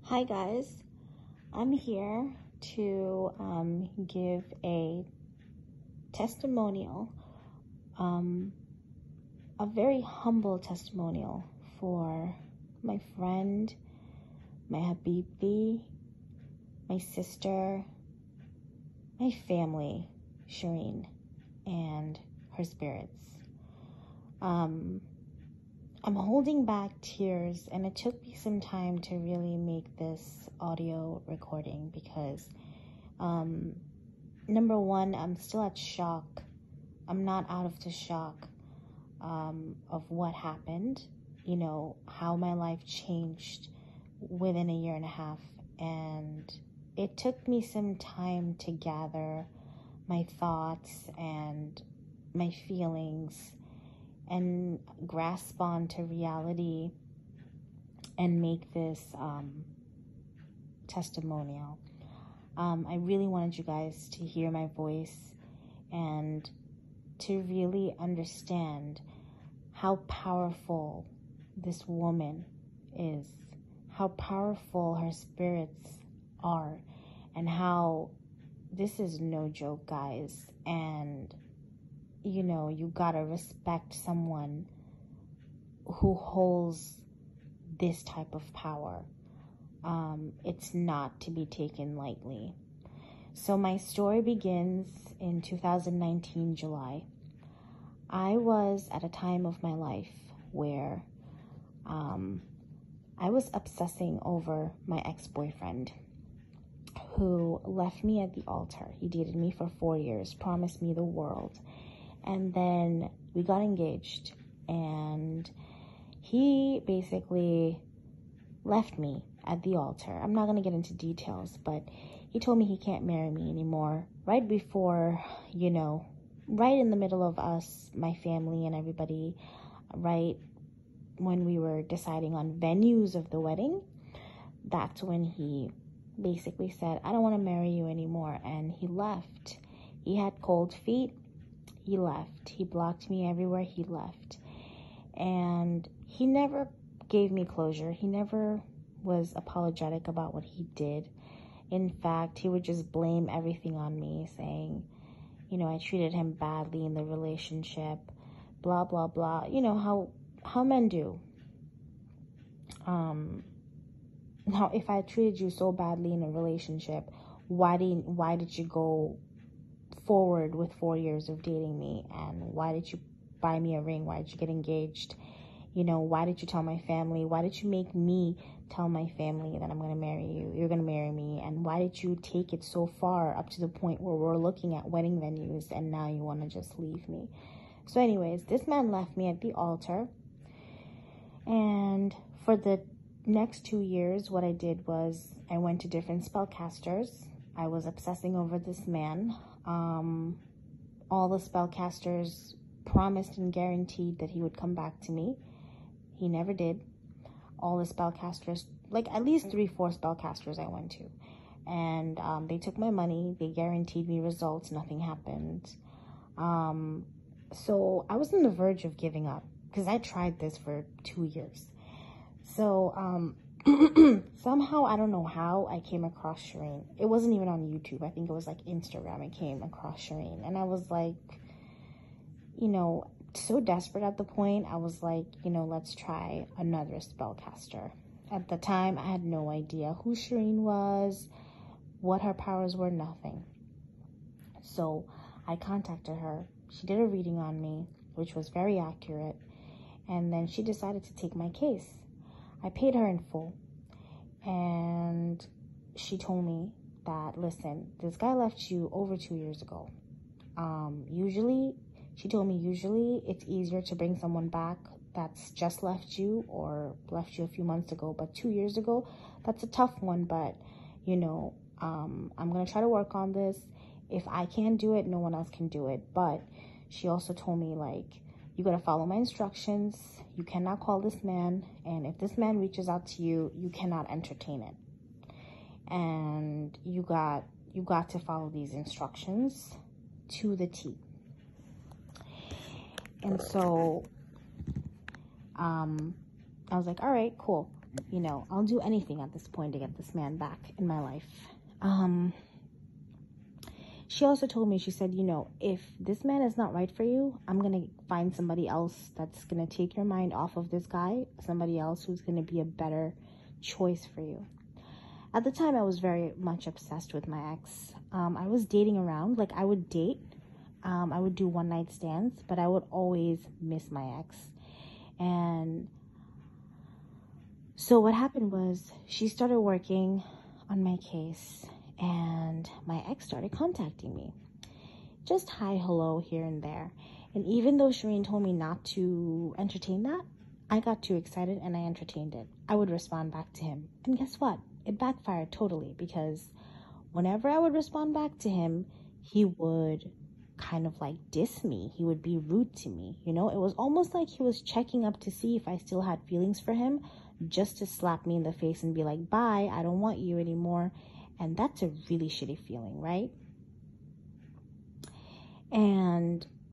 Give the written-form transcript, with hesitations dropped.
Hi guys, I'm here to give a testimonial, a very humble testimonial for my friend, my habibi, my sister, my family, Shireen, and her spirits. I'm holding back tears, and it took me some time to really make this audio recording because, number one, I'm still at shock. I'm not out of the shock of what happened, how my life changed within a year and a half. And it took me some time to gather my thoughts and my feelings and grasp onto reality and make this testimonial. I really wanted you guys to hear my voice and to really understand how powerful this woman is, how powerful her spirits are, and how this is no joke, guys. And you gotta respect someone who holds this type of power. It's not to be taken lightly. So my story begins in 2019, July. I was at a time of my life where I was obsessing over my ex-boyfriend who left me at the altar. He dated me for 4 years, promised me the world. And then we got engaged, and he basically left me at the altar. I'm not going to get into details, but he told me he can't marry me anymore right before, right in the middle of us, my family and everybody, right when we were deciding on venues of the wedding. That's when he basically said, I don't want to marry you anymore. And he left. He had cold feet. He left. He blocked me everywhere. He left. And he never gave me closure. He never was apologetic about what he did. In fact, he would just blame everything on me, saying, I treated him badly in the relationship, blah, blah, blah. How men do. Now, if I treated you so badly in a relationship, why did you go forward with 4 years of dating me? And why did you buy me a ring? Why did you get engaged? Why did you tell my family? Why did you make me tell my family that I'm going to marry you? You're going to marry me. And why did you take it so far up to the point where we're looking at wedding venues and now you want to just leave me? So anyways, this man left me at the altar. And for the next 2 years, what I did was I went to different spellcasters. I was obsessing over this man. All the spellcasters promised and guaranteed that he would come back to me. He never did. All the spellcasters, like at least 3-4 spellcasters I went to. And they took my money. They guaranteed me results. Nothing happened. So I was on the verge of giving up because I tried this for 2 years. So somehow, I don't know how, I came across Shireen. It wasn't even on YouTube. I think it was like Instagram. I came across Shireen. And I was like, so desperate at the point. I was like, let's try another spellcaster. At the time, I had no idea who Shireen was, what her powers were, nothing. So I contacted her. She did a reading on me, which was very accurate. And then she decided to take my case. I paid her in full. And she told me that, listen, this guy left you over 2 years ago. Usually it's easier to bring someone back that's just left you or left you a few months ago. But 2 years ago, that's a tough one. But, I'm going to try to work on this. If I can't do it, no one else can do it. But she also told me, you got to follow my instructions. You cannot call this man. And if this man reaches out to you, you cannot entertain it. And you got to follow these instructions to the T. And so I was like, all right, cool. You know, I'll do anything at this point to get this man back in my life. She also told me, she said, you know, if this man is not right for you, I'm going to find somebody else that's going to take your mind off of this guy, somebody else who's going to be a better choice for you. At the time, I was very much obsessed with my ex. I was dating around. Like, I would date. I would do one-night stands, but I would always miss my ex. And so what happened was she started working on my case, and my ex started contacting me. Just hi, hello, here and there. And even though Shireen told me not to entertain that, I got too excited and I entertained it. I would respond back to him. And guess what? It backfired totally, because whenever I would respond back to him, he would kind of like diss me. He would be rude to me. You know, it was almost like he was checking up to see if I still had feelings for him, just to slap me in the face and be like, bye, I don't want you anymore. And that's a really shitty feeling, right? And